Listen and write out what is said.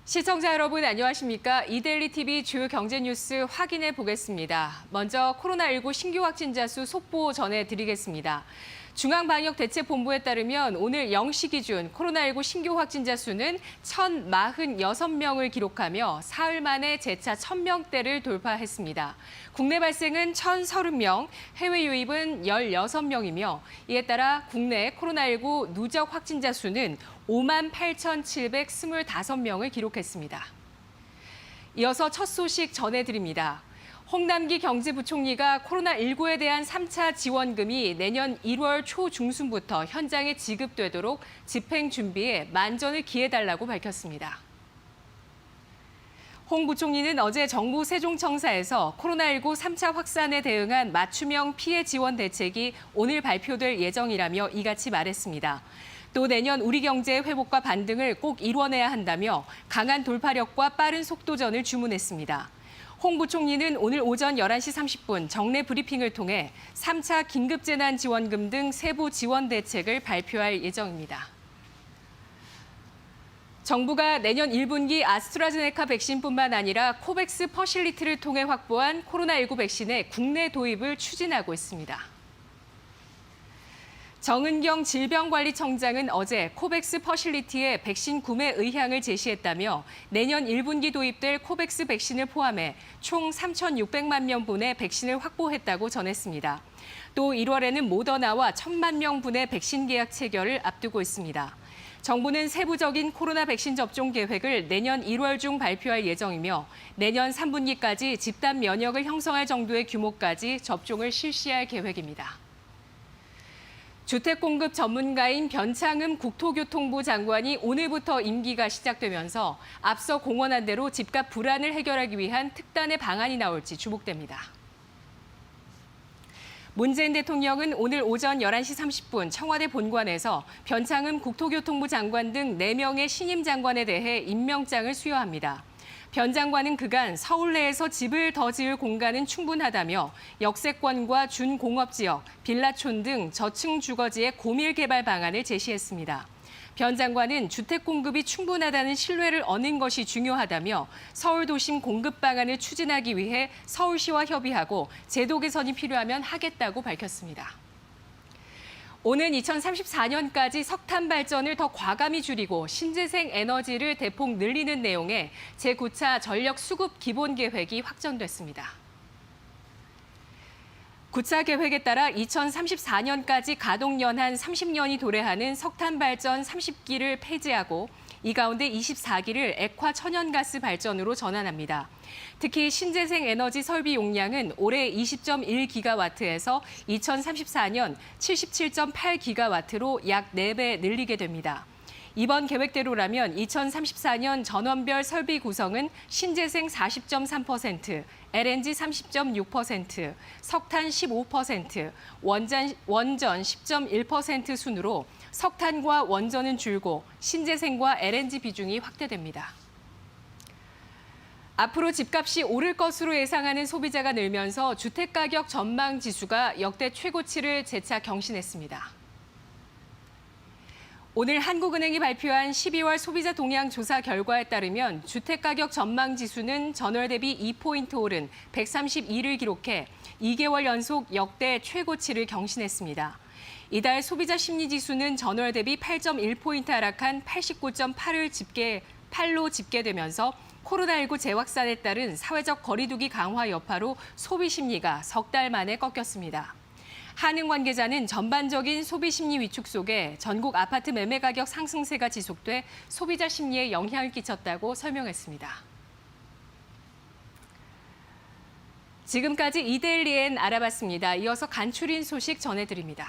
시청자 여러분 안녕하십니까? 이데일리 TV 주요 경제 뉴스 확인해 보겠습니다. 먼저 코로나19 신규 확진자 수 속보 전해드리겠습니다. 중앙방역대책본부에 따르면 오늘 0시 기준 코로나19 신규 확진자 수는 1,046명을 기록하며 사흘 만에 재차 1,000명대를 돌파했습니다. 국내 발생은 1,030명, 해외 유입은 16명이며 이에 따라 국내 코로나19 누적 확진자 수는 58,725명을 기록했습니다. 이어서 첫 소식 전해드립니다. 홍남기 경제부총리가 코로나19에 대한 3차 지원금이 내년 1월 초중순부터 현장에 지급되도록 집행 준비에 만전을 기해달라고 밝혔습니다. 홍 부총리는 어제 정부 세종청사에서 코로나19 3차 확산에 대응한 맞춤형 피해 지원 대책이 오늘 발표될 예정이라며 이같이 말했습니다. 또 내년 우리 경제의 회복과 반등을 꼭 이뤄내야 한다며 강한 돌파력과 빠른 속도전을 주문했습니다. 홍 부총리는 오늘 오전 11시 30분 정례 브리핑을 통해 3차 긴급재난지원금 등 세부 지원 대책을 발표할 예정입니다. 정부가 내년 1분기 아스트라제네카 백신뿐만 아니라 코백스 퍼실리티를 통해 확보한 코로나19 백신의 국내 도입을 추진하고 있습니다. 정은경 질병관리청장은 어제 코백스 퍼실리티의 백신 구매 의향을 제시했다며 내년 1분기 도입될 코백스 백신을 포함해 총 3,600만 명분의 백신을 확보했다고 전했습니다. 또 1월에는 모더나와 1,000만 명분의 백신 계약 체결을 앞두고 있습니다. 정부는 세부적인 코로나 백신 접종 계획을 내년 1월 중 발표할 예정이며 내년 3분기까지 집단 면역을 형성할 정도의 규모까지 접종을 실시할 계획입니다. 주택공급 전문가인 변창흠 국토교통부 장관이 오늘부터 임기가 시작되면서 앞서 공언한 대로 집값 불안을 해결하기 위한 특단의 방안이 나올지 주목됩니다. 문재인 대통령은 오늘 오전 11시 30분 청와대 본관에서 변창흠 국토교통부 장관 등 4명의 신임 장관에 대해 임명장을 수여합니다. 변 장관은 그간 서울 내에서 집을 더 지을 공간은 충분하다며 역세권과 준공업지역, 빌라촌 등 저층 주거지의 고밀 개발 방안을 제시했습니다. 변 장관은 주택 공급이 충분하다는 신뢰를 얻는 것이 중요하다며 서울 도심 공급 방안을 추진하기 위해 서울시와 협의하고 제도 개선이 필요하면 하겠다고 밝혔습니다. 오는 2034년까지 석탄 발전을 더 과감히 줄이고 신재생 에너지를 대폭 늘리는 내용의 제9차 전력 수급 기본 계획이 확정됐습니다. 9차 계획에 따라 2034년까지 가동 연한 30년이 도래하는 석탄 발전 30기를 폐지하고 이 가운데 24기를 액화 천연가스 발전으로 전환합니다. 특히 신재생 에너지 설비 용량은 올해 20.1기가와트에서 2034년 77.8기가와트로 약 4배 늘리게 됩니다. 이번 계획대로라면 2034년 전원별 설비 구성은 신재생 40.3%, LNG 30.6%, 석탄 15%, 원전 10.1% 순으로 석탄과 원전은 줄고 신재생과 LNG 비중이 확대됩니다. 앞으로 집값이 오를 것으로 예상하는 소비자가 늘면서 주택가격 전망 지수가 역대 최고치를 재차 경신했습니다. 오늘 한국은행이 발표한 12월 소비자 동향 조사 결과에 따르면 주택가격 전망 지수는 전월 대비 2포인트 오른 132를 기록해 2개월 연속 역대 최고치를 경신했습니다. 이달 소비자 심리 지수는 전월 대비 8.1포인트 하락한 89.8로 집계되면서 코로나19 재확산에 따른 사회적 거리두기 강화 여파로 소비 심리가 석 달 만에 꺾였습니다. 한은 관계자는 전반적인 소비 심리 위축 속에 전국 아파트 매매 가격 상승세가 지속돼 소비자 심리에 영향을 끼쳤다고 설명했습니다. 지금까지 이데일리엔 알아봤습니다. 이어서 간추린 소식 전해드립니다.